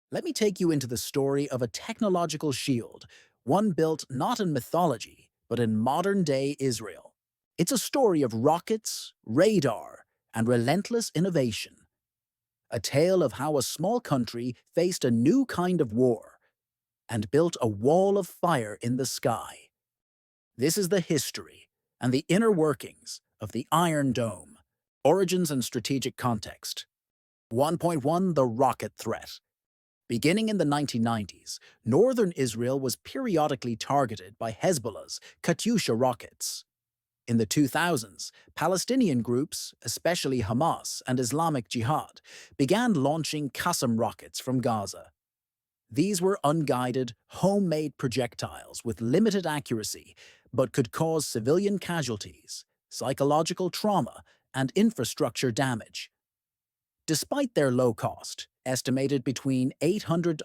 Let me take you into the story of a technological shield, one built not in mythology, but in modern-day Israel. It's a story of rockets, radar, and relentless innovation. A tale of how a small country faced a new kind of war and built a wall of fire in the sky. This is the history and the inner workings of the Iron Dome. Origins and strategic context. 1.1 The rocket threat. Beginning in the 1990s, northern Israel was periodically targeted by Hezbollah's Katyusha rockets. In the 2000s, Palestinian groups, especially Hamas and Islamic Jihad, began launching Qassam rockets from Gaza. These were unguided, homemade projectiles with limited accuracy, but could cause civilian casualties, psychological trauma, and infrastructure damage. Despite their low cost, estimated between $800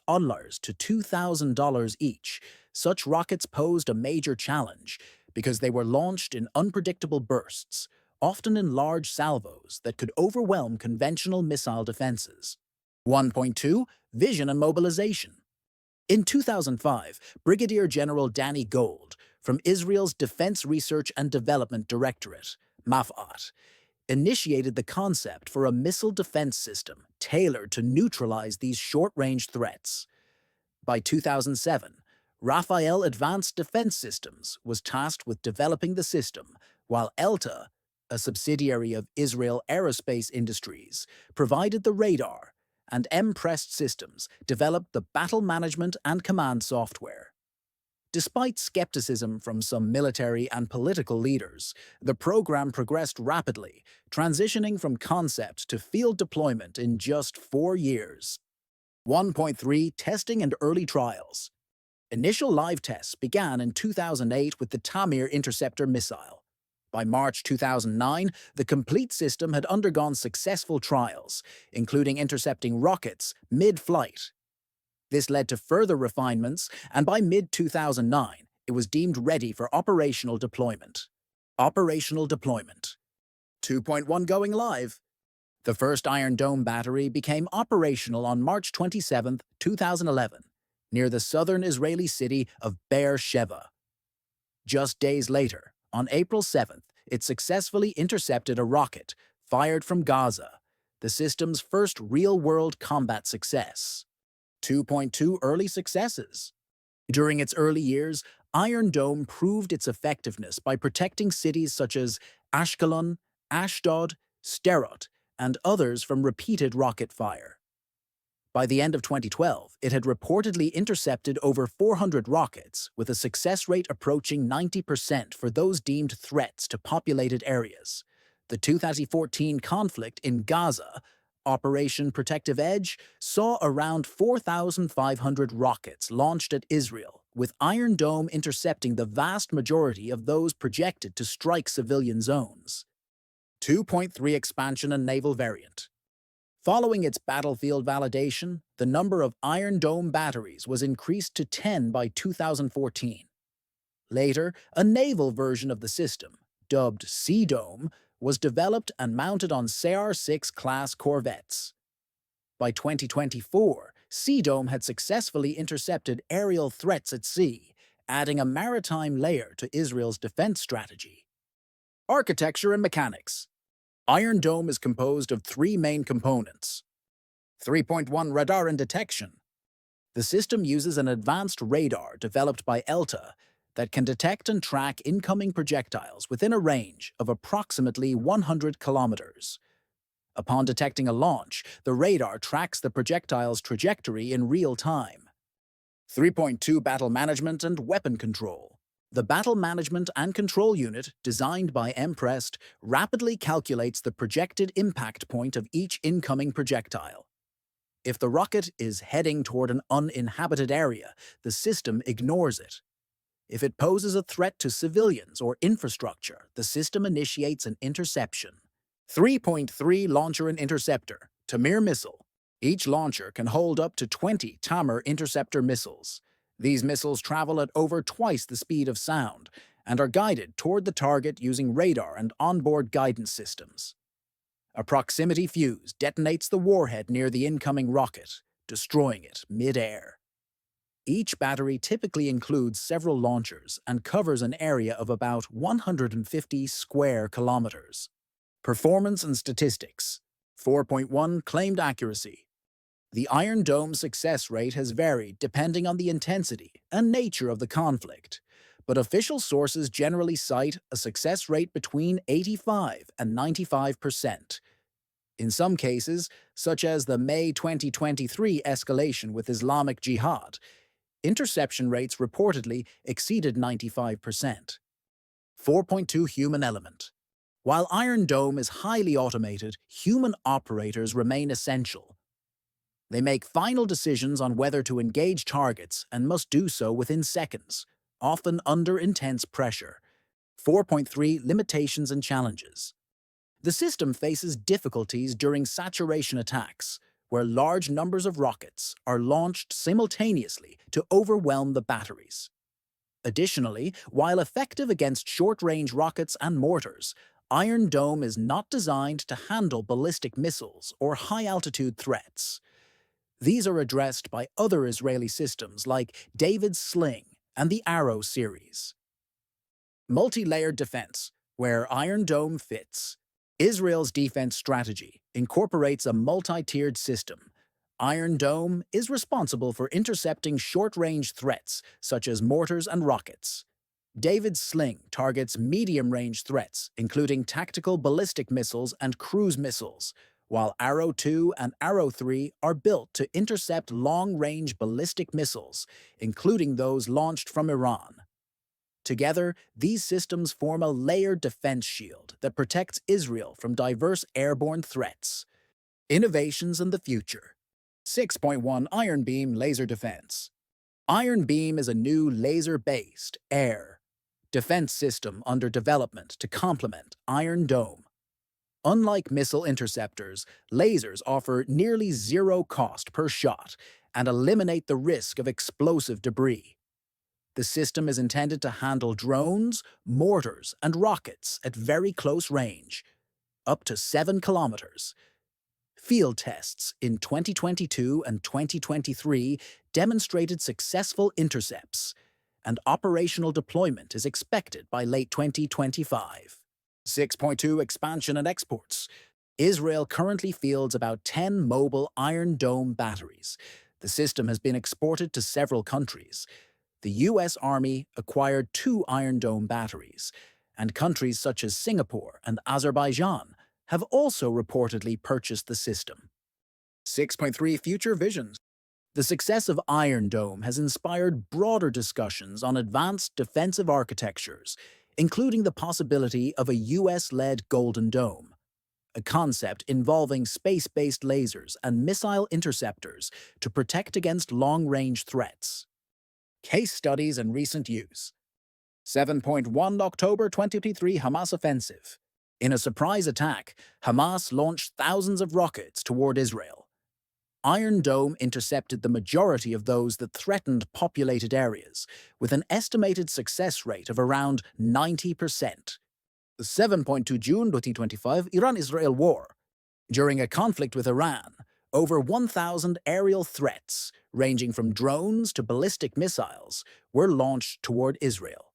to $2,000 each, such rockets posed a major challenge because they were launched in unpredictable bursts, often in large salvos that could overwhelm conventional missile defenses. 1.2 Vision and Mobilization. In 2005, Brigadier General Danny Gold, from Israel's Defense Research and Development Directorate, MAFAT, initiated the concept for a missile defense system tailored to neutralize these short-range threats. By 2007, Rafael Advanced Defense Systems was tasked with developing the system, while ELTA, a subsidiary of Israel Aerospace Industries, provided the radar, and M-Prest Systems developed the battle management and command software. Despite skepticism from some military and political leaders, the program progressed rapidly, transitioning from concept to field deployment in just 4 years. 1.3 Testing and Early Trials. Initial live tests began in 2008 with the Tamir interceptor missile. By March 2009, the complete system had undergone successful trials, including intercepting rockets mid-flight. This led to further refinements, and by mid-2009, it was deemed ready for operational deployment. Operational deployment. 2.1 Going live. The first Iron Dome battery became operational on March 27, 2011, near the southern Israeli city of Be'er Sheva. Just days later, on April 7th, it successfully intercepted a rocket fired from Gaza, the system's first real-world combat success. 2.2 Early successes. During its early years, Iron Dome proved its effectiveness by protecting cities such as Ashkelon, Ashdod, Sderot, and others from repeated rocket fire. By the end of 2012, it had reportedly intercepted over 400 rockets, with a success rate approaching 90% for those deemed threats to populated areas. The 2014 conflict in Gaza, Operation Protective Edge, saw around 4,500 rockets launched at Israel, with Iron Dome intercepting the vast majority of those projected to strike civilian zones. 2.3 Expansion and Naval Variant. Following its battlefield validation, the number of Iron Dome batteries was increased to 10 by 2014. Later, a naval version of the system, dubbed Sea Dome, was developed and mounted on CR-6 class corvettes. By 2024, Sea Dome had successfully intercepted aerial threats at sea, adding a maritime layer to Israel's defense strategy. Architecture and mechanics. Iron Dome is composed of 3 main components. 3.1 Radar and Detection. The system uses an advanced radar developed by ELTA that can detect and track incoming projectiles within a range of approximately 100 kilometers. Upon detecting a launch, the radar tracks the projectile's trajectory in real time. 3.2 Battle Management and Weapon Control. The Battle Management and Control Unit, designed by M-Prest, rapidly calculates the projected impact point of each incoming projectile. If the rocket is heading toward an uninhabited area, the system ignores it. If it poses a threat to civilians or infrastructure, the system initiates an interception. 3.3 Launcher and Interceptor. Tamir Missile. Each launcher can hold up to 20 Tamir interceptor missiles. These missiles travel at over twice the speed of sound and are guided toward the target using radar and onboard guidance systems. A proximity fuse detonates the warhead near the incoming rocket, destroying it mid-air. Each battery typically includes several launchers and covers an area of about 150 square kilometers. Performance and statistics. 4.1 claimed accuracy. The Iron Dome success rate has varied depending on the intensity and nature of the conflict, but official sources generally cite a success rate between 85 and 95%. In some cases, such as the May 2023 escalation with Islamic Jihad, interception rates reportedly exceeded 95%. 4.2 human element. While Iron Dome is highly automated, human operators remain essential. They make final decisions on whether to engage targets and must do so within seconds, often under intense pressure. 4.3 limitations and challenges. The system faces difficulties during saturation attacks, where large numbers of rockets are launched simultaneously to overwhelm the batteries. Additionally, while effective against short-range rockets and mortars, Iron Dome is not designed to handle ballistic missiles or high-altitude threats. These are addressed by other Israeli systems like David's Sling and the Arrow series. Multi-layered defense, where Iron Dome fits. Israel's defense strategy incorporates a multi-tiered system. Iron Dome is responsible for intercepting short-range threats such as mortars and rockets. David's Sling targets medium-range threats, including tactical ballistic missiles and cruise missiles, while Arrow 2 and Arrow 3 are built to intercept long-range ballistic missiles, including those launched from Iran. Together, these systems form a layered defense shield that protects Israel from diverse airborne threats. Innovations in the future. 6.1 Iron Beam Laser Defense. Iron Beam is a new laser-based air defense system under development to complement Iron Dome. Unlike missile interceptors, lasers offer nearly zero cost per shot and eliminate the risk of explosive debris. The system is intended to handle drones, mortars, and rockets at very close range, up to 7 kilometers. Field tests in 2022 and 2023 demonstrated successful intercepts, and operational deployment is expected by late 2025. 6.2 Expansion and exports. Israel currently fields about 10 mobile Iron Dome batteries. The system has been exported to several countries. The U.S. Army acquired 2 Iron Dome batteries, and countries such as Singapore and Azerbaijan have also reportedly purchased the system. 6.3 Future Visions. The success of Iron Dome has inspired broader discussions on advanced defensive architectures, including the possibility of a U.S.-led Golden Dome, a concept involving space-based lasers and missile interceptors to protect against long-range threats. Case studies and recent use. 7.1 October 2023 Hamas offensive. In a surprise attack, Hamas launched thousands of rockets toward Israel. Iron Dome intercepted the majority of those that threatened populated areas, with an estimated success rate of around 90%. 7.2 June 2025 Iran-Israel war. During a conflict with Iran, over 1,000 aerial threats, ranging from drones to ballistic missiles, were launched toward Israel.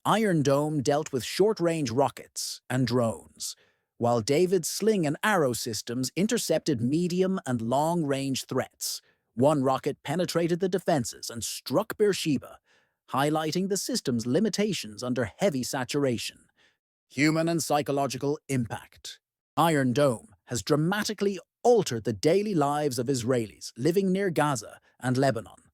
Iron Dome dealt with short-range rockets and drones, while David's Sling and Arrow systems intercepted medium and long-range threats. One rocket penetrated the defenses and struck Beersheba, highlighting the system's limitations under heavy saturation. Human and psychological impact. Iron Dome has dramatically altered the daily lives of Israelis living near Gaza and Lebanon.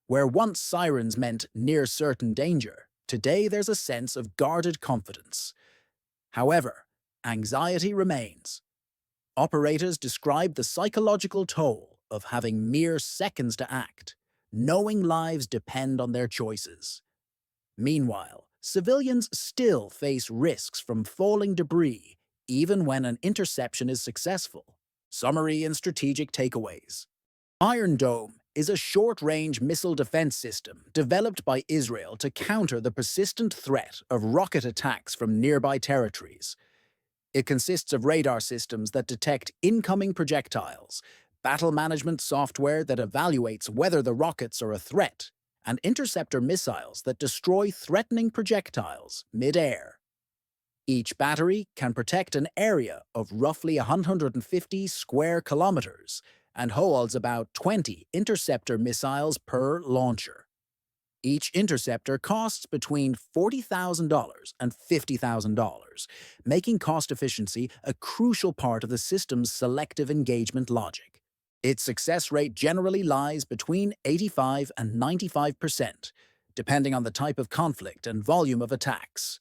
Where once sirens meant near certain danger, today there's a sense of guarded confidence. However, anxiety remains. Operators describe the psychological toll of having mere seconds to act, knowing lives depend on their choices. Meanwhile, civilians still face risks from falling debris, even when an interception is successful. Summary and strategic takeaways. Iron Dome is a short-range missile defense system developed by Israel to counter the persistent threat of rocket attacks from nearby territories. It consists of radar systems that detect incoming projectiles, battle management software that evaluates whether the rockets are a threat, and interceptor missiles that destroy threatening projectiles mid-air. Each battery can protect an area of roughly 150 square kilometers and holds about 20 interceptor missiles per launcher. Each interceptor costs between $40,000 and $50,000, making cost efficiency a crucial part of the system's selective engagement logic. Its success rate generally lies between 85 and 95%, depending on the type of conflict and volume of attacks.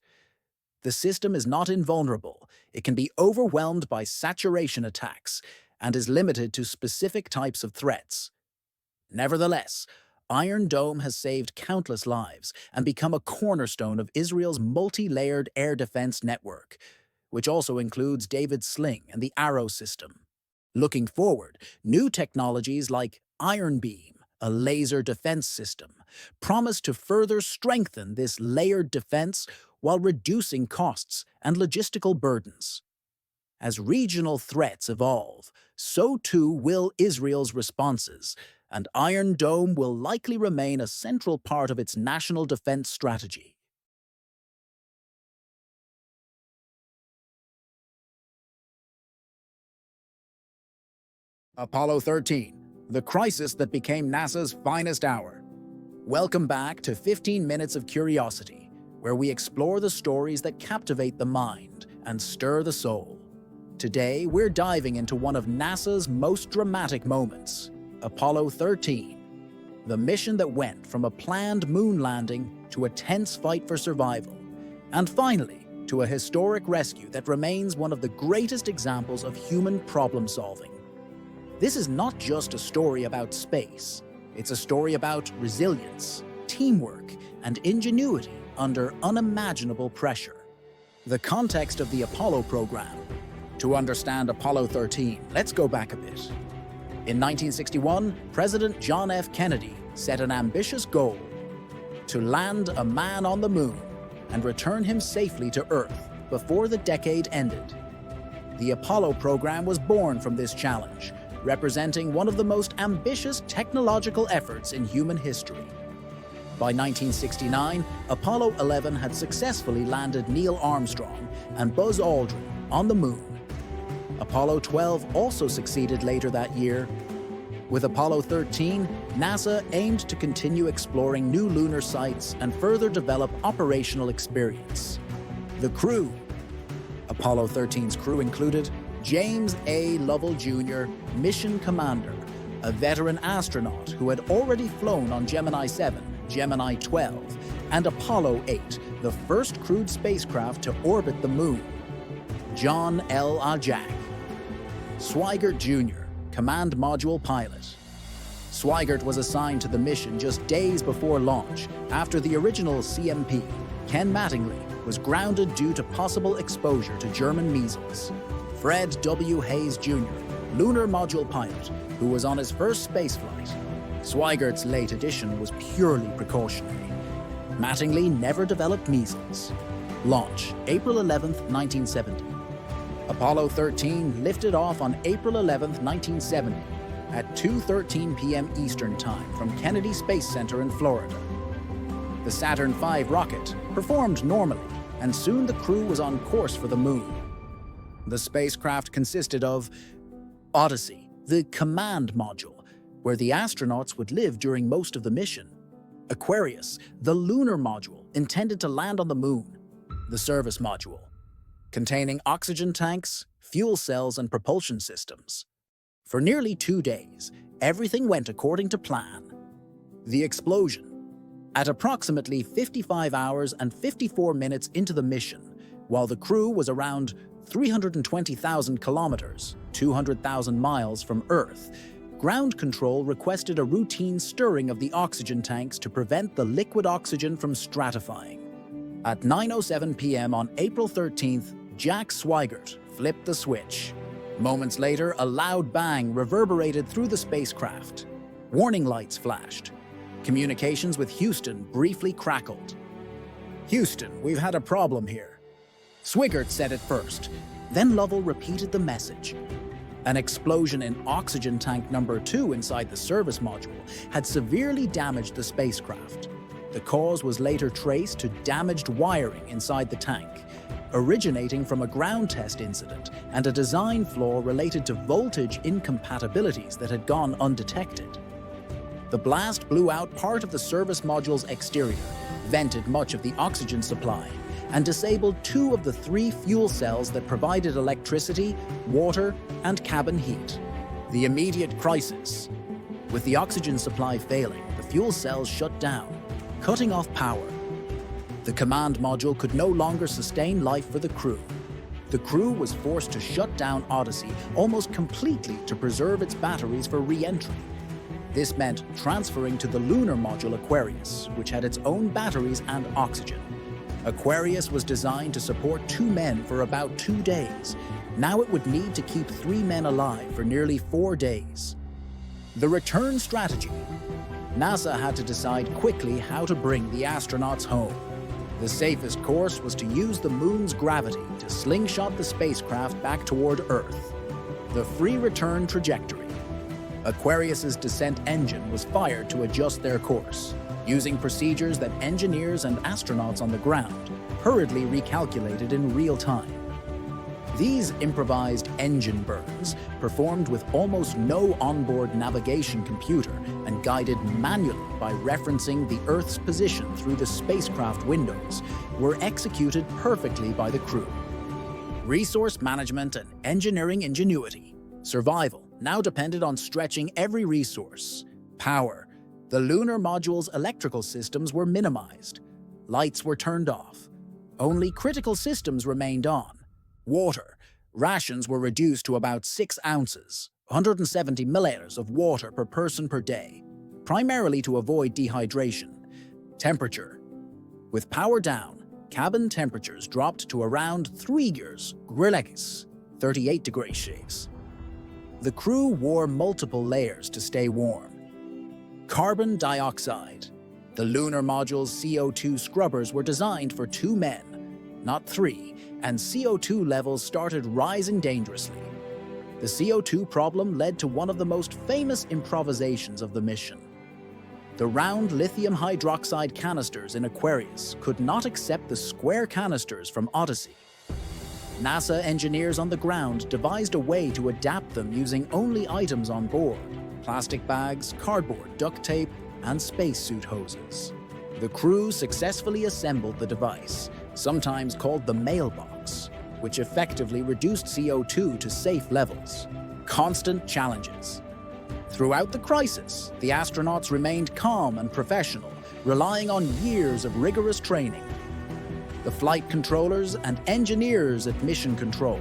The system is not invulnerable. It can be overwhelmed by saturation attacks and is limited to specific types of threats. Nevertheless, Iron Dome has saved countless lives and become a cornerstone of Israel's multi-layered air defense network, which also includes David's Sling and the Arrow system. Looking forward, new technologies like Iron Beam, a laser defense system, promise to further strengthen this layered defense while reducing costs and logistical burdens. As regional threats evolve, so too will Israel's responses, and Iron Dome will likely remain a central part of its national defense strategy. Apollo 13, the crisis that became NASA's finest hour. Welcome back to 15 Minutes of Curiosity, where we explore the stories that captivate the mind and stir the soul. Today, we're diving into one of NASA's most dramatic moments, Apollo 13, the mission that went from a planned moon landing to a tense fight for survival, and finally, to a historic rescue that remains one of the greatest examples of human problem-solving. This is not just a story about space. It's a story about resilience, teamwork, and ingenuity under unimaginable pressure. The context of the Apollo program. To understand Apollo 13, let's go back a bit. In 1961, President John F. Kennedy set an ambitious goal: to land a man on the moon and return him safely to Earth before the decade ended. The Apollo program was born from this challenge, representing one of the most ambitious technological efforts in human history. By 1969, Apollo 11 had successfully landed Neil Armstrong and Buzz Aldrin on the moon. Apollo 12 also succeeded later that year. With Apollo 13, NASA aimed to continue exploring new lunar sites and further develop operational experience. The crew. Apollo 13's crew included James A. Lovell Jr., mission commander, a veteran astronaut who had already flown on Gemini 7, Gemini 12, and Apollo 8, the first crewed spacecraft to orbit the moon. John L. Ajak. Swigert Jr., command module pilot. Swigert was assigned to the mission just days before launch, after the original CMP, Ken Mattingly, was grounded due to possible exposure to German measles. Fred W. Hayes Jr., lunar module pilot, who was on his first spaceflight. Swigert's late addition was purely precautionary. Mattingly never developed measles. Launch, April 11, 1970. Apollo 13 lifted off on April 11, 1970, at 2:13 p.m. Eastern Time from Kennedy Space Center in Florida. The Saturn V rocket performed normally, and soon the crew was on course for the moon. The spacecraft consisted of Odyssey, the command module, where the astronauts would live during most of the mission; Aquarius, the lunar module intended to land on the moon; the service module, containing oxygen tanks, fuel cells, and propulsion systems. For nearly 2 days, everything went according to plan. The explosion. At approximately 55 hours and 54 minutes into the mission, while the crew was around 320,000 kilometers, 200,000 miles from Earth, ground control requested a routine stirring of the oxygen tanks to prevent the liquid oxygen from stratifying. At 9:07 p.m. on April 13th, Jack Swigert flipped the switch. Moments later, a loud bang reverberated through the spacecraft. Warning lights flashed. Communications with Houston briefly crackled. "Houston, we've had a problem here." Swigert said it first. Then Lovell repeated the message. An explosion in oxygen tank number 2 inside the service module had severely damaged the spacecraft. The cause was later traced to damaged wiring inside the tank, originating from a ground test incident and a design flaw related to voltage incompatibilities that had gone undetected. The blast blew out part of the service module's exterior, vented much of the oxygen supply, and disabled 2 of the 3 fuel cells that provided electricity, water, and cabin heat. The immediate crisis. With the oxygen supply failing, the fuel cells shut down, cutting off power. The command module could no longer sustain life for the crew. The crew was forced to shut down Odyssey almost completely to preserve its batteries for re-entry. This meant transferring to the lunar module Aquarius, which had its own batteries and oxygen. Aquarius was designed to support 2 men for about 2 days. Now it would need to keep 3 men alive for nearly 4 days. The return strategy. NASA had to decide quickly how to bring the astronauts home. The safest course was to use the moon's gravity to slingshot the spacecraft back toward Earth. The free return trajectory. Aquarius's descent engine was fired to adjust their course, using procedures that engineers and astronauts on the ground hurriedly recalculated in real time. These improvised engine burns, performed with almost no onboard navigation computer and guided manually by referencing the Earth's position through the spacecraft windows, were executed perfectly by the crew. Resource management and engineering ingenuity. Survival now depended on stretching every resource. Power. The lunar module's electrical systems were minimized. Lights were turned off. Only critical systems remained on. Water. Rations were reduced to about 6 ounces, 170 milliliters of water per person per day, primarily to avoid dehydration. Temperature. With power down, cabin temperatures dropped to around 3 years, 38 degrees Celsius. The crew wore multiple layers to stay warm. Carbon dioxide. The lunar module's CO2 scrubbers were designed for 2 men, not 3, and CO2 levels started rising dangerously. The CO2 problem led to one of the most famous improvisations of the mission. The round lithium hydroxide canisters in Aquarius could not accept the square canisters from Odyssey. NASA engineers on the ground devised a way to adapt them using only items on board: plastic bags, cardboard, duct tape, and spacesuit hoses. The crew successfully assembled the device, sometimes called the mailbox, which effectively reduced CO2 to safe levels. Constant challenges. Throughout the crisis, the astronauts remained calm and professional, relying on years of rigorous training. The flight controllers and engineers at Mission Control,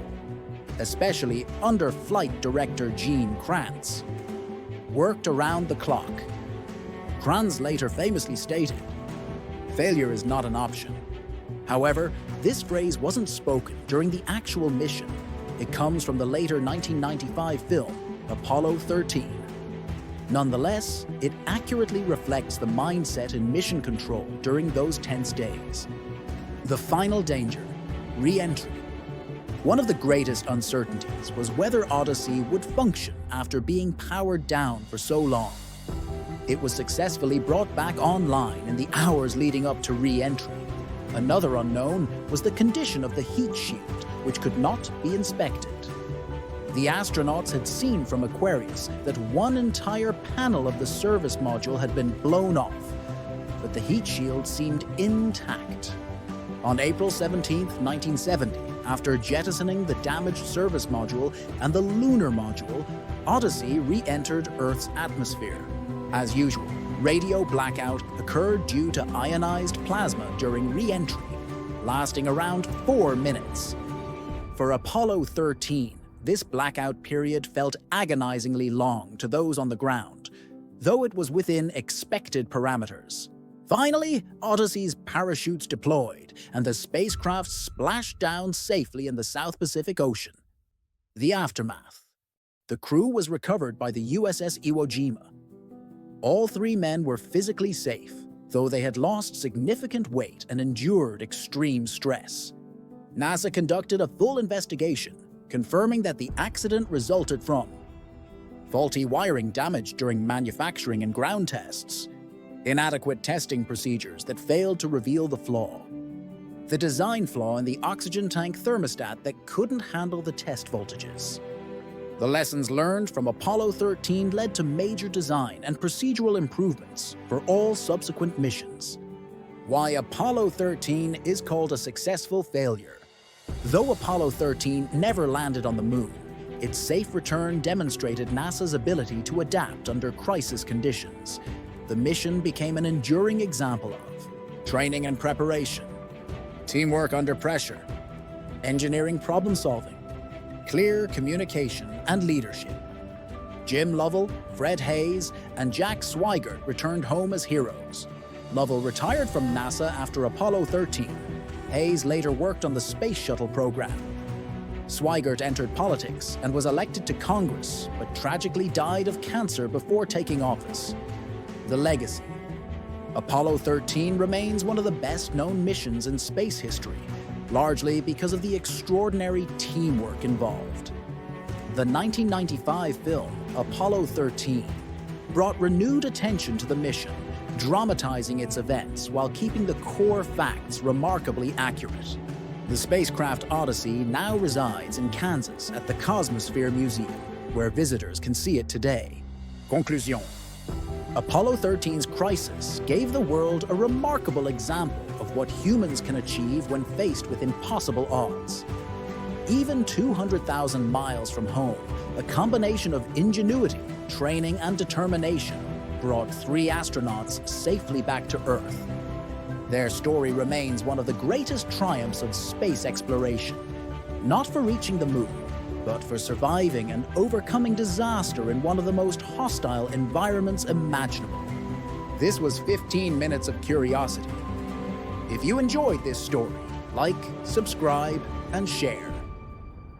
especially Under Flight Director Gene Kranz, worked around the clock. Kranz later famously stated, "Failure is not an option." However, this phrase wasn't spoken during the actual mission. It comes from the later 1995 film, Apollo 13. Nonetheless, it accurately reflects the mindset in Mission Control during those tense days. The final danger, re-entry. One of the greatest uncertainties was whether Odyssey would function after being powered down for so long. It was successfully brought back online in the hours leading up to re-entry. Another unknown was the condition of the heat shield, which could not be inspected. The astronauts had seen from Aquarius that one entire panel of the service module had been blown off, but the heat shield seemed intact. On April 17, 1970, after jettisoning the damaged service module and the lunar module, Odyssey re-entered Earth's atmosphere. As usual, radio blackout occurred due to ionized plasma during re-entry, lasting around 4 minutes. For Apollo 13, this blackout period felt agonizingly long to those on the ground, though it was within expected parameters. Finally, Odyssey's parachutes deployed, and the spacecraft splashed down safely in the South Pacific Ocean. The aftermath. The crew was recovered by the USS Iwo Jima. All 3 men were physically safe, though they had lost significant weight and endured extreme stress. NASA conducted a full investigation, confirming that the accident resulted from faulty wiring damage during manufacturing and ground tests, inadequate testing procedures that failed to reveal the flaw, the design flaw in the oxygen tank thermostat that couldn't handle the test voltages. The lessons learned from Apollo 13 led to major design and procedural improvements for all subsequent missions. Why Apollo 13 is called a successful failure. Though Apollo 13 never landed on the moon, its safe return demonstrated NASA's ability to adapt under crisis conditions. The mission became an enduring example of training and preparation, teamwork under pressure, engineering problem-solving, clear communication and leadership. Jim Lovell, Fred Hayes, and Jack Swigert returned home as heroes. Lovell retired from NASA after Apollo 13. Hayes later worked on the Space Shuttle program. Swigert entered politics and was elected to Congress, but tragically died of cancer before taking office. The legacy. Apollo 13 remains one of the best-known missions in space history, largely because of the extraordinary teamwork involved. The 1995 film, Apollo 13, brought renewed attention to the mission, dramatizing its events while keeping the core facts remarkably accurate. The spacecraft Odyssey now resides in Kansas at the Cosmosphere Museum, where visitors can see it today. Conclusion. Apollo 13's crisis gave the world a remarkable example of what humans can achieve when faced with impossible odds. Even 200,000 miles from home, a combination of ingenuity, training, and determination brought 3 astronauts safely back to Earth. Their story remains one of the greatest triumphs of space exploration, not for reaching the moon, but for surviving and overcoming disaster in one of the most hostile environments imaginable. This was 15 minutes of curiosity. If you enjoyed this story, like, subscribe, and share.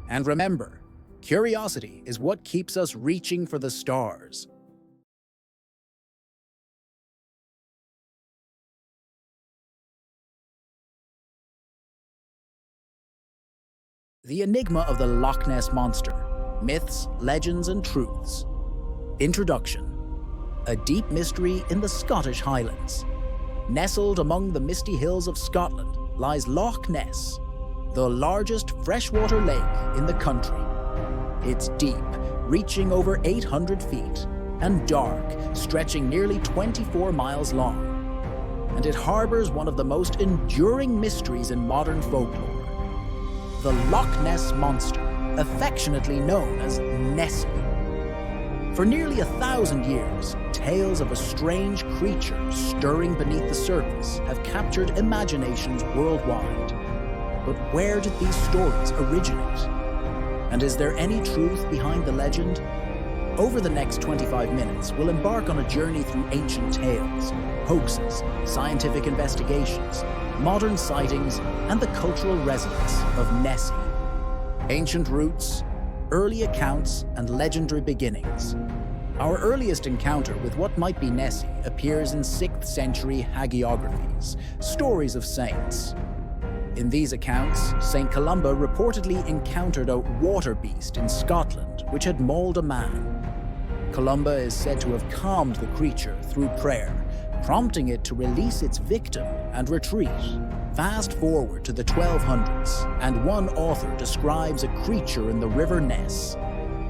And remember, curiosity is what keeps us reaching for the stars. The Enigma of the Loch Ness Monster, Myths, Legends, and Truths. Introduction. A deep mystery in the Scottish Highlands. Nestled among the misty hills of Scotland lies Loch Ness, the largest freshwater lake in the country. It's deep, reaching over 800 feet, and dark, stretching nearly 24 miles long. And it harbors one of the most enduring mysteries in modern folklore. The Loch Ness Monster, affectionately known as Nessie. For nearly 1,000 years, tales of a strange creature stirring beneath the surface have captured imaginations worldwide. But where did these stories originate? And is there any truth behind the legend? Over the next 25 minutes, we'll embark on a journey through ancient tales, hoaxes, scientific investigations, modern sightings, and the cultural resonance of Nessie. Ancient roots, early accounts, and legendary beginnings. Our earliest encounter with what might be Nessie appears in 6th century hagiographies, stories of saints. In these accounts, St. Columba reportedly encountered a water beast in Scotland which had mauled a man. Columba is said to have calmed the creature through prayer, prompting it to release its victim and retreat. Fast forward to the 1200s, and one author describes a creature in the River Ness.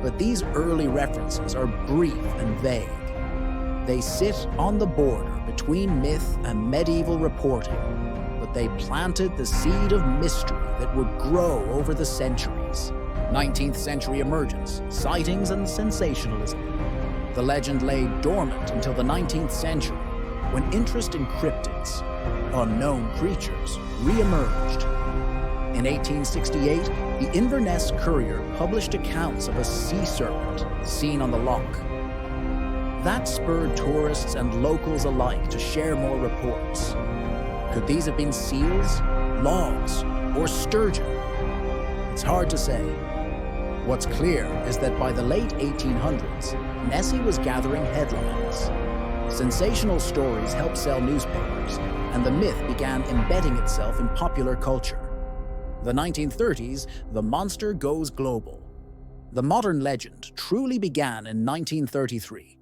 But these early references are brief and vague. They sit on the border between myth and medieval reporting, but they planted the seed of mystery that would grow over the centuries. 19th century emergence, sightings, and sensationalism. The legend lay dormant until the 19th century, when interest in cryptids, unknown creatures, re-emerged. In 1868, the Inverness Courier published accounts of a sea serpent seen on the loch. That spurred tourists and locals alike to share more reports. Could these have been seals, logs, or sturgeon? It's hard to say. What's clear is that by the late 1800s, Nessie was gathering headlines. Sensational stories helped sell newspapers, and the myth began embedding itself in popular culture. The 1930s, the monster goes global. The modern legend truly began in 1933.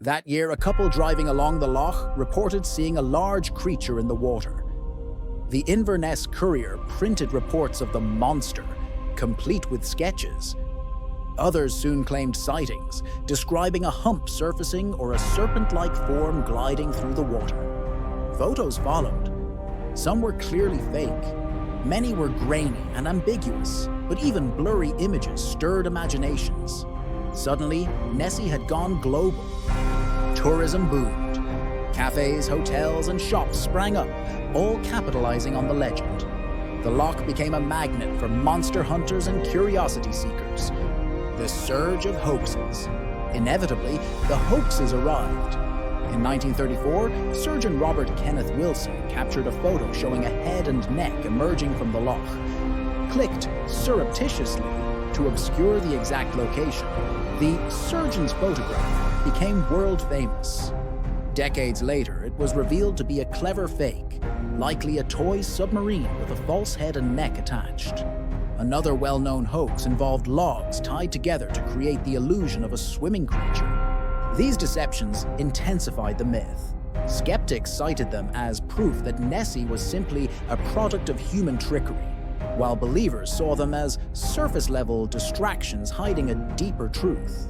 That year, a couple driving along the loch reported seeing a large creature in the water. The Inverness Courier printed reports of the monster, complete with sketches. Others soon claimed sightings, describing a hump surfacing or a serpent-like form gliding through the water. Photos followed. Some were clearly fake. Many were grainy and ambiguous, but even blurry images stirred imaginations. Suddenly, Nessie had gone global. Tourism boomed. Cafes, hotels, and shops sprang up, all capitalizing on the legend. The loch became a magnet for monster hunters and curiosity seekers. The surge of hoaxes. Inevitably, the hoaxes arrived. In 1934, surgeon Robert Kenneth Wilson captured a photo showing a head and neck emerging from the loch. Clicked surreptitiously to obscure the exact location, the surgeon's photograph became world famous. Decades later, it was revealed to be a clever fake, likely a toy submarine with a false head and neck attached. Another well-known hoax involved logs tied together to create the illusion of a swimming creature. These deceptions intensified the myth. Skeptics cited them as proof that Nessie was simply a product of human trickery, while believers saw them as surface-level distractions hiding a deeper truth.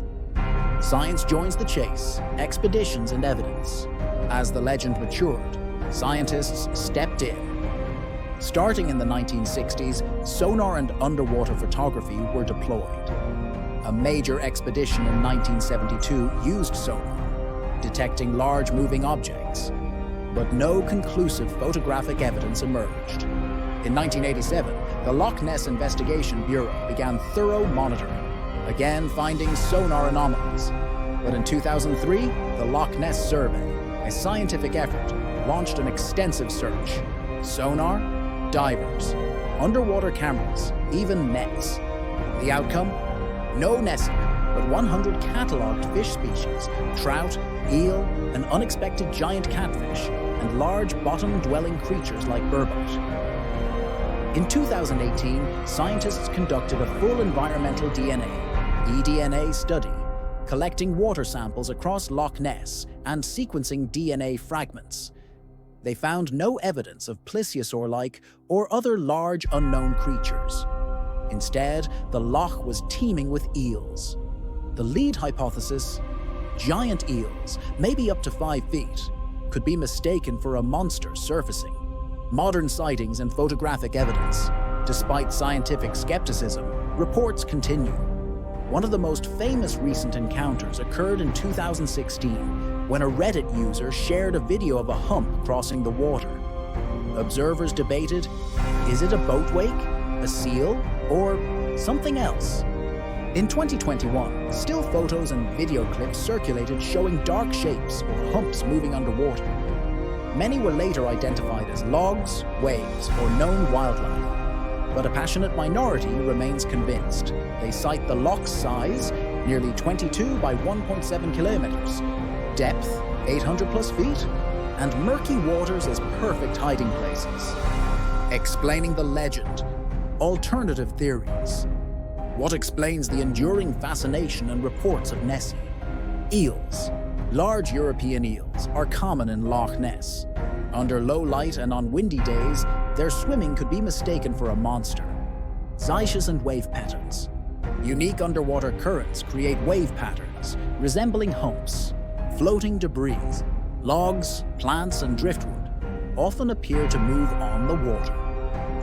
Science joins the chase, expeditions and evidence. As the legend matured, scientists stepped in. Starting in the 1960s, sonar and underwater photography were deployed. A major expedition in 1972 used sonar, detecting large moving objects, but no conclusive photographic evidence emerged. In 1987, the Loch Ness Investigation Bureau began thorough monitoring, again finding sonar anomalies. But in 2003, the Loch Ness Survey, a scientific effort, launched an extensive search. Sonar, divers, underwater cameras, even nets. The outcome? No Nessie, but 100 catalogued fish species, trout, eel, an unexpected giant catfish, and large bottom-dwelling creatures like burbot. In 2018, scientists conducted a full environmental DNA, eDNA study, collecting water samples across Loch Ness and sequencing DNA fragments. They found no evidence of plesiosaur-like or other large unknown creatures. Instead, the loch was teeming with eels. The lead hypothesis, giant eels, maybe up to 5 feet, could be mistaken for a monster surfacing. Modern sightings and photographic evidence. Despite scientific skepticism, reports continue. One of the most famous recent encounters occurred in 2016 when a Reddit user shared a video of a hump crossing the water. Observers debated, is it a boat wake, a seal, or something else? In 2021, still photos and video clips circulated showing dark shapes or humps moving underwater. Many were later identified as logs, waves, or known wildlife. But a passionate minority remains convinced. They cite the loch's size, nearly 22 by 1.7 kilometers, depth, 800 plus feet, and murky waters as perfect hiding places. Explaining the legend, alternative theories. What explains the enduring fascination and reports of Nessie? Eels. Large European eels are common in Loch Ness. Under low light and on windy days, their swimming could be mistaken for a monster. Zeiches and wave patterns. Unique underwater currents create wave patterns, resembling humps. Floating debris, logs, plants, and driftwood often appear to move on the water.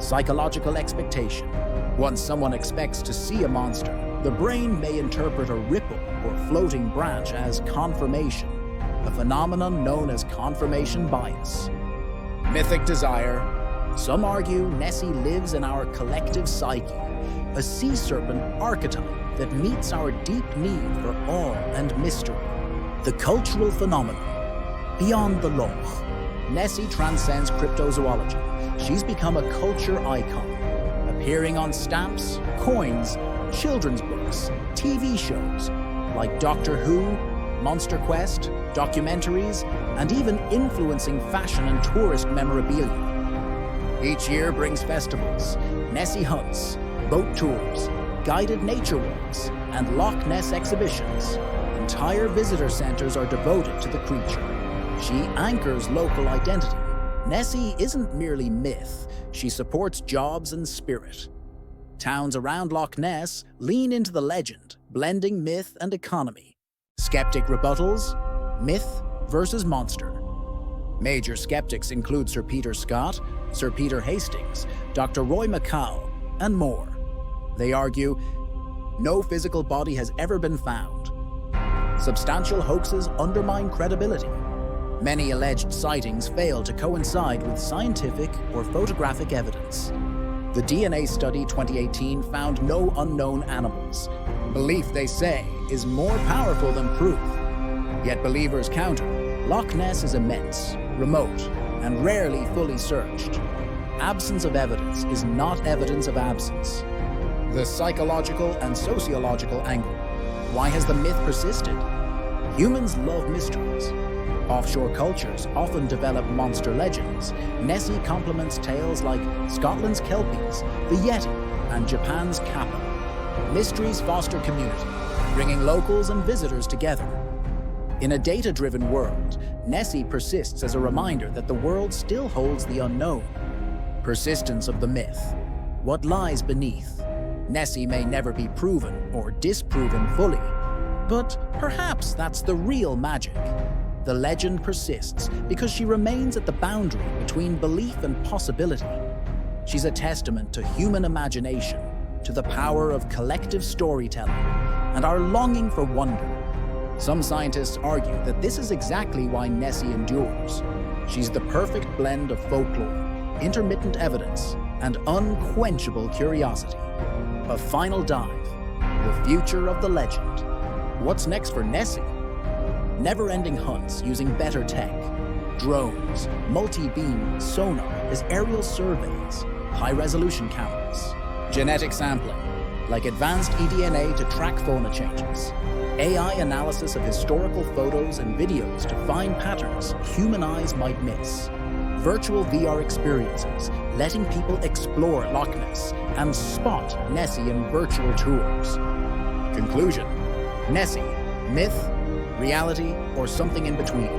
Psychological expectation. Once someone expects to see a monster, the brain may interpret a ripple or floating branch as confirmation, a phenomenon known as confirmation bias. Mythic desire. Some argue Nessie lives in our collective psyche, a sea serpent archetype that meets our deep need for awe and mystery. The cultural phenomenon. Beyond the loch, Nessie transcends cryptozoology. She's become a culture icon, appearing on stamps, coins, children's books, TV shows like Doctor Who, Monster Quest, documentaries, and even influencing fashion and tourist memorabilia. Each year brings festivals, Nessie hunts, boat tours, guided nature walks, and Loch Ness exhibitions. Entire visitor centers are devoted to the creature. She anchors local identity. Nessie isn't merely myth, she supports jobs and spirit. Towns around Loch Ness lean into the legend, blending myth and economy. Skeptic rebuttals, myth versus monster. Major skeptics include Sir Peter Scott, Sir Peter Hastings, Dr. Roy McCall, and more. They argue, no physical body has ever been found. Substantial hoaxes undermine credibility. Many alleged sightings fail to coincide with scientific or photographic evidence. The DNA study 2018 found no unknown animals. Belief, they say, is more powerful than proof. Yet believers counter. Loch Ness is immense, remote, and rarely fully searched. Absence of evidence is not evidence of absence. The psychological and sociological angle. Why has the myth persisted? Humans love mysteries. Offshore cultures often develop monster legends. Nessie complements tales like Scotland's Kelpies, the Yeti, and Japan's Kappa. Mysteries foster community, bringing locals and visitors together. In a data-driven world, Nessie persists as a reminder that the world still holds the unknown. Persistence of the myth. What lies beneath? Nessie may never be proven or disproven fully, but perhaps that's the real magic. The legend persists because she remains at the boundary between belief and possibility. She's a testament to human imagination, to the power of collective storytelling, and our longing for wonder. Some scientists argue that this is exactly why Nessie endures. She's the perfect blend of folklore, intermittent evidence, and unquenchable curiosity. A final dive, the future of the legend. What's next for Nessie? Never-ending hunts using better tech, drones, multi-beam sonar as aerial surveys, high-resolution cameras, genetic sampling, like advanced eDNA to track fauna changes, AI analysis of historical photos and videos to find patterns human eyes might miss, virtual VR experiences letting people explore Loch Ness and spot Nessie in virtual tours. Conclusion: Nessie, myth, reality, or something in between.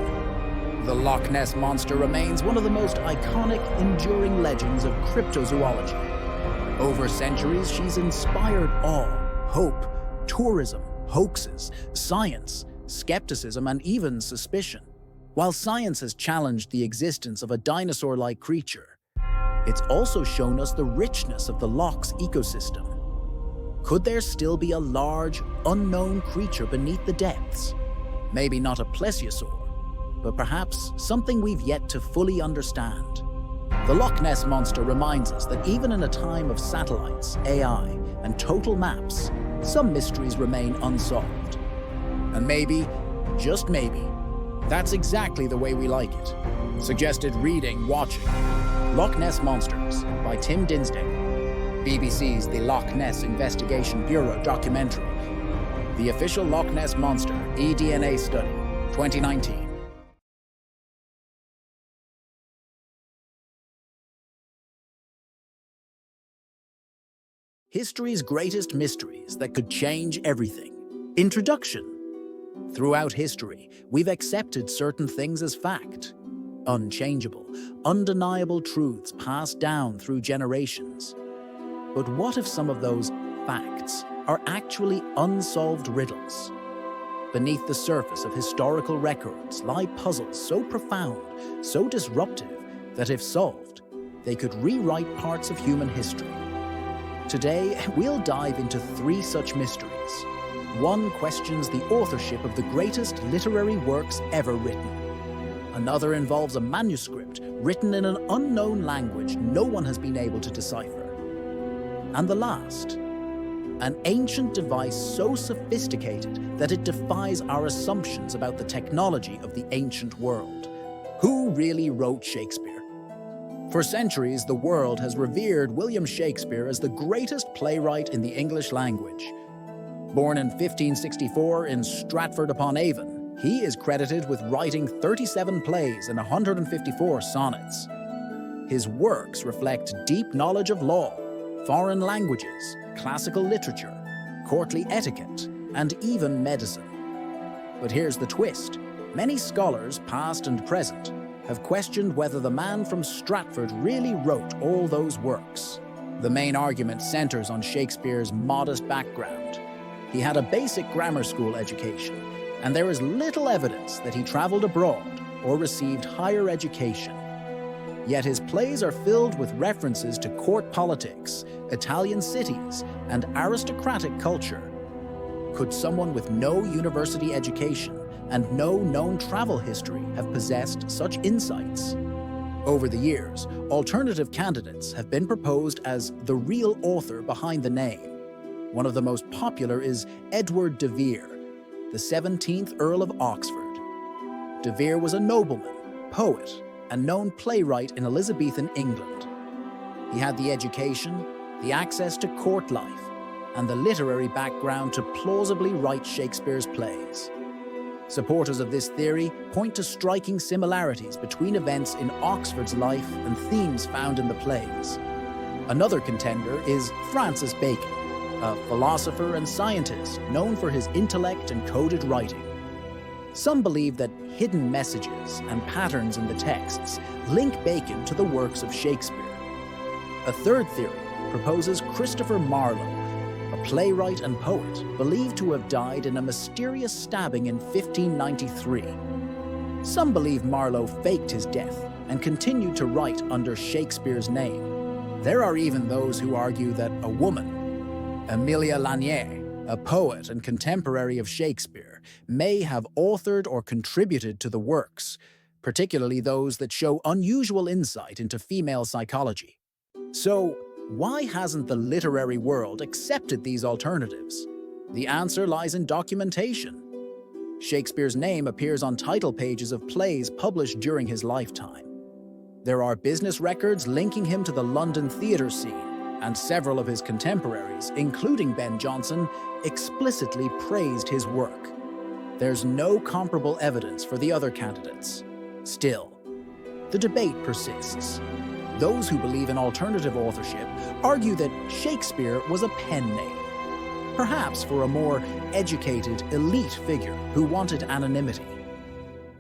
The Loch Ness Monster remains one of the most iconic, enduring legends of cryptozoology. Over centuries, she's inspired awe, hope, tourism, hoaxes, science, skepticism, and even suspicion. While science has challenged the existence of a dinosaur-like creature, it's also shown us the richness of the loch's ecosystem. Could there still be a large, unknown creature beneath the depths? Maybe not a plesiosaur, but perhaps something we've yet to fully understand. The Loch Ness Monster reminds us that even in a time of satellites, AI, and total maps, some mysteries remain unsolved. And maybe, just maybe, that's exactly the way we like it. Suggested reading, watching. Loch Ness Monsters by Tim Dinsdale. BBC's The Loch Ness Investigation Bureau documentary. The official Loch Ness Monster eDNA study, 2019. History's greatest mysteries that could change everything. Introduction. Throughout history, we've accepted certain things as fact. Unchangeable, undeniable truths passed down through generations. But what if some of those facts are actually unsolved riddles? Beneath the surface of historical records lie puzzles so profound, so disruptive, that if solved, they could rewrite parts of human history. Today, we'll dive into 3 such mysteries. One questions the authorship of the greatest literary works ever written. Another involves a manuscript written in an unknown language no one has been able to decipher. And the last, an ancient device so sophisticated that it defies our assumptions about the technology of the ancient world. Who really wrote Shakespeare? For centuries, the world has revered William Shakespeare as the greatest playwright in the English language. Born in 1564 in Stratford-upon-Avon, he is credited with writing 37 plays and 154 sonnets. His works reflect deep knowledge of law, foreign languages, classical literature, courtly etiquette, and even medicine. But here's the twist. Many scholars, past and present, have questioned whether the man from Stratford really wrote all those works. The main argument centers on Shakespeare's modest background. He had a basic grammar school education, and there is little evidence that he traveled abroad or received higher education. Yet his plays are filled with references to court politics, Italian cities, and aristocratic culture. Could someone with no university education and no known travel history have possessed such insights? Over the years, alternative candidates have been proposed as the real author behind the name. One of the most popular is Edward de Vere, the 17th Earl of Oxford. De Vere was a nobleman, poet, and known playwright in Elizabethan England. He had the education, the access to court life, and the literary background to plausibly write Shakespeare's plays. Supporters of this theory point to striking similarities between events in Oxford's life and themes found in the plays. Another contender is Francis Bacon, a philosopher and scientist known for his intellect and coded writing. Some believe that hidden messages and patterns in the texts link Bacon to the works of Shakespeare. A third theory proposes Christopher Marlowe, a playwright and poet believed to have died in a mysterious stabbing in 1593. Some believe Marlowe faked his death and continued to write under Shakespeare's name. There are even those who argue that a woman, Amelia Lanier, a poet and contemporary of Shakespeare, may have authored or contributed to the works, particularly those that show unusual insight into female psychology. So, why hasn't the literary world accepted these alternatives? The answer lies in documentation. Shakespeare's name appears on title pages of plays published during his lifetime. There are business records linking him to the London theatre scene, and several of his contemporaries, including Ben Jonson, explicitly praised his work. There's no comparable evidence for the other candidates. Still, the debate persists. Those who believe in alternative authorship argue that Shakespeare was a pen name, perhaps for a more educated, elite figure who wanted anonymity.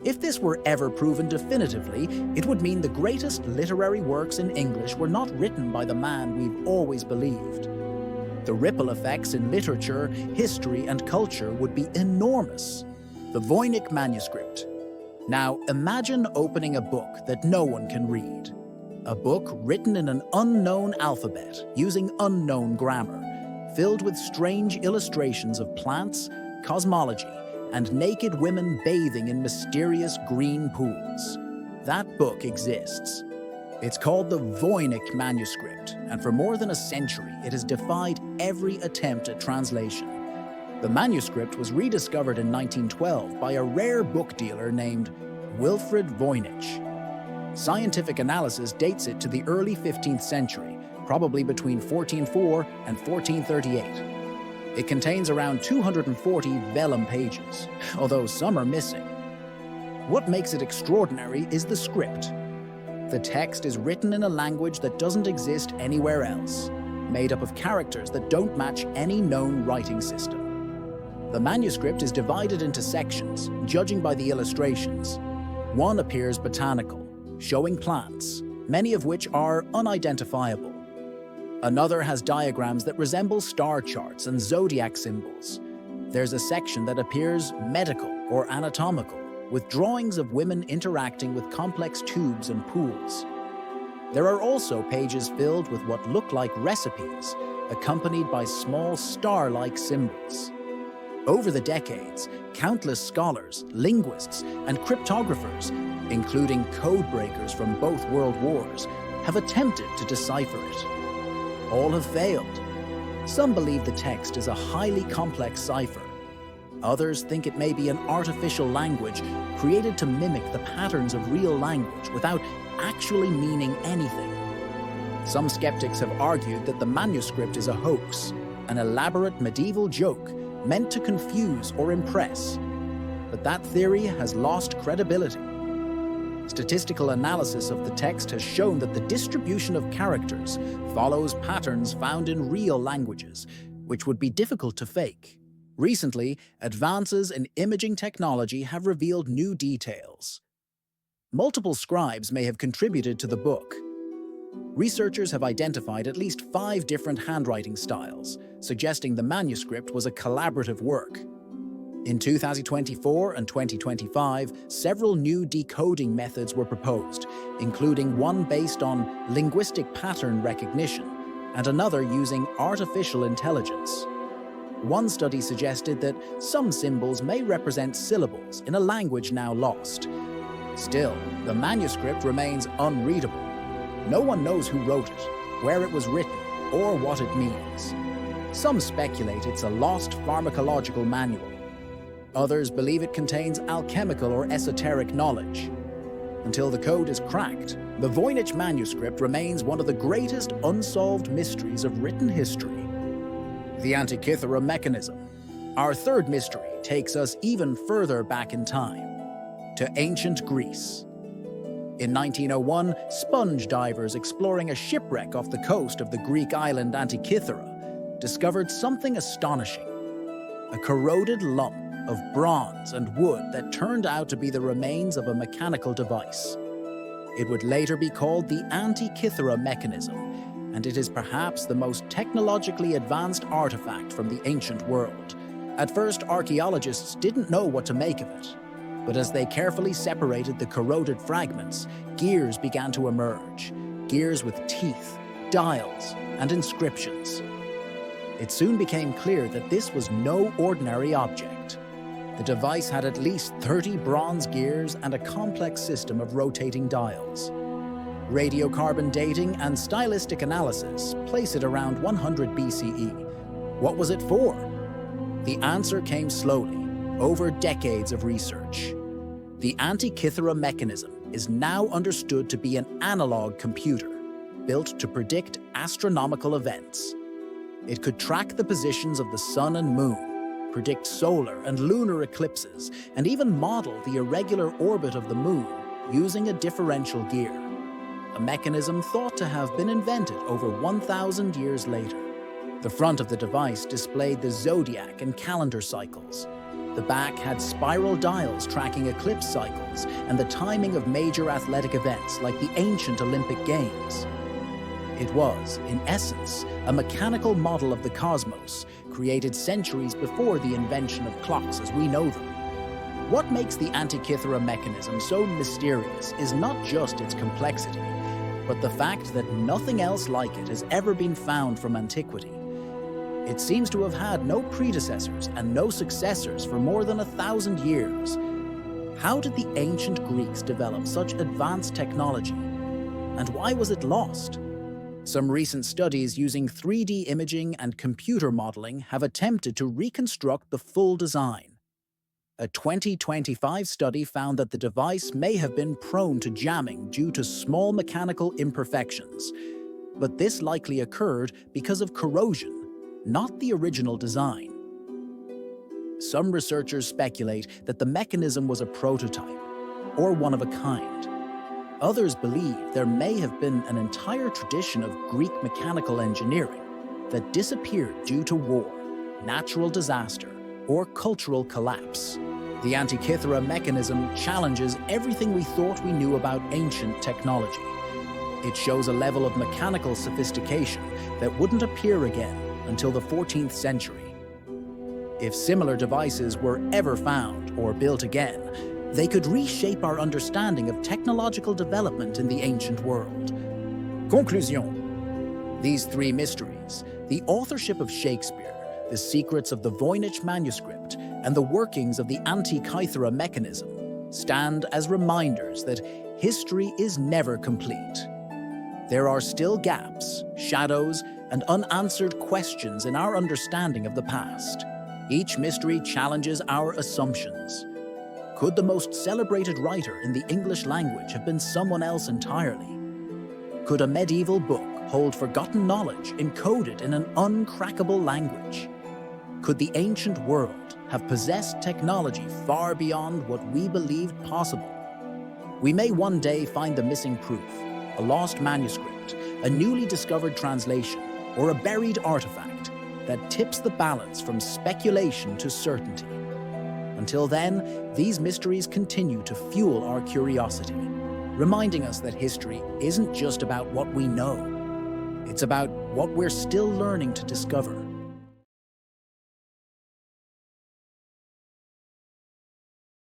If this were ever proven definitively, it would mean the greatest literary works in English were not written by the man we've always believed. The ripple effects in literature, history, and culture would be enormous. The Voynich manuscript. Now, imagine opening a book that no one can read. A book written in an unknown alphabet, using unknown grammar, filled with strange illustrations of plants, cosmology, and naked women bathing in mysterious green pools. That book exists. It's called the Voynich manuscript, and for more than a century, it has defied every attempt at translation. The manuscript was rediscovered in 1912 by a rare book dealer named Wilfrid Voynich. Scientific analysis dates it to the early 15th century, probably between 1404 and 1438. It contains around 240 vellum pages, although some are missing. What makes it extraordinary is the script. The text is written in a language that doesn't exist anywhere else, made up of characters that don't match any known writing system. The manuscript is divided into sections, judging by the illustrations. One appears botanical, showing plants, many of which are unidentifiable. Another has diagrams that resemble star charts and zodiac symbols. There's a section that appears medical or anatomical, with drawings of women interacting with complex tubes and pools. There are also pages filled with what look like recipes, accompanied by small star-like symbols. Over the decades, countless scholars, linguists, and cryptographers, including code breakers from both world wars, have attempted to decipher it. All have failed. Some believe the text is a highly complex cipher. Others think it may be an artificial language created to mimic the patterns of real language without actually meaning anything. Some skeptics have argued that the manuscript is a hoax, an elaborate medieval joke meant to confuse or impress. But that theory has lost credibility. Statistical analysis of the text has shown that the distribution of characters follows patterns found in real languages, which would be difficult to fake. Recently, advances in imaging technology have revealed new details. Multiple scribes may have contributed to the book. Researchers have identified at least 5 different handwriting styles, suggesting the manuscript was a collaborative work. In 2024 and 2025, several new decoding methods were proposed, including one based on linguistic pattern recognition and another using artificial intelligence. One study suggested that some symbols may represent syllables in a language now lost. Still, the manuscript remains unreadable. No one knows who wrote it, where it was written, or what it means. Some speculate it's a lost pharmacological manual. Others believe it contains alchemical or esoteric knowledge. Until the code is cracked, the Voynich manuscript remains one of the greatest unsolved mysteries of written history. The Antikythera mechanism. Our third mystery takes us even further back in time, to ancient Greece. In 1901, sponge divers exploring a shipwreck off the coast of the Greek island Antikythera discovered something astonishing: a corroded lump of bronze and wood that turned out to be the remains of a mechanical device. It would later be called the Antikythera mechanism, and it is perhaps the most technologically advanced artifact from the ancient world. At first, archaeologists didn't know what to make of it, but as they carefully separated the corroded fragments, gears began to emerge, gears with teeth, dials, and inscriptions. It soon became clear that this was no ordinary object. The device had at least 30 bronze gears and a complex system of rotating dials. Radiocarbon dating and stylistic analysis place it around 100 BCE. What was it for? The answer came slowly, over decades of research. The Antikythera mechanism is now understood to be an analog computer, built to predict astronomical events. It could track the positions of the sun and moon, predict solar and lunar eclipses, and even model the irregular orbit of the moon using a differential gear, a mechanism thought to have been invented over 1,000 years later. The front of the device displayed the zodiac and calendar cycles. The back had spiral dials tracking eclipse cycles and the timing of major athletic events like the ancient Olympic Games. It was, in essence, a mechanical model of the cosmos, created centuries before the invention of clocks as we know them. What makes the Antikythera mechanism so mysterious is not just its complexity, but the fact that nothing else like it has ever been found from antiquity. It seems to have had no predecessors and no successors for more than 1,000 years. How did the ancient Greeks develop such advanced technology? And why was it lost? Some recent studies using 3D imaging and computer modeling have attempted to reconstruct the full design. A 2025 study found that the device may have been prone to jamming due to small mechanical imperfections, but this likely occurred because of corrosion, not the original design. Some researchers speculate that the mechanism was a prototype, or one of a kind. Others believe there may have been an entire tradition of Greek mechanical engineering that disappeared due to war, natural disaster, or cultural collapse. The Antikythera mechanism challenges everything we thought we knew about ancient technology. It shows a level of mechanical sophistication that wouldn't appear again until the 14th century. If similar devices were ever found or built again, they could reshape our understanding of technological development in the ancient world. Conclusion. These 3 mysteries, the authorship of Shakespeare, the secrets of the Voynich manuscript, and the workings of the Antikythera mechanism, stand as reminders that history is never complete. There are still gaps, shadows, and unanswered questions in our understanding of the past. Each mystery challenges our assumptions. Could the most celebrated writer in the English language have been someone else entirely? Could a medieval book hold forgotten knowledge encoded in an uncrackable language? Could the ancient world have possessed technology far beyond what we believed possible? We may one day find the missing proof, a lost manuscript, a newly discovered translation, or a buried artifact that tips the balance from speculation to certainty. Until then, these mysteries continue to fuel our curiosity, reminding us that history isn't just about what we know. It's about what we're still learning to discover.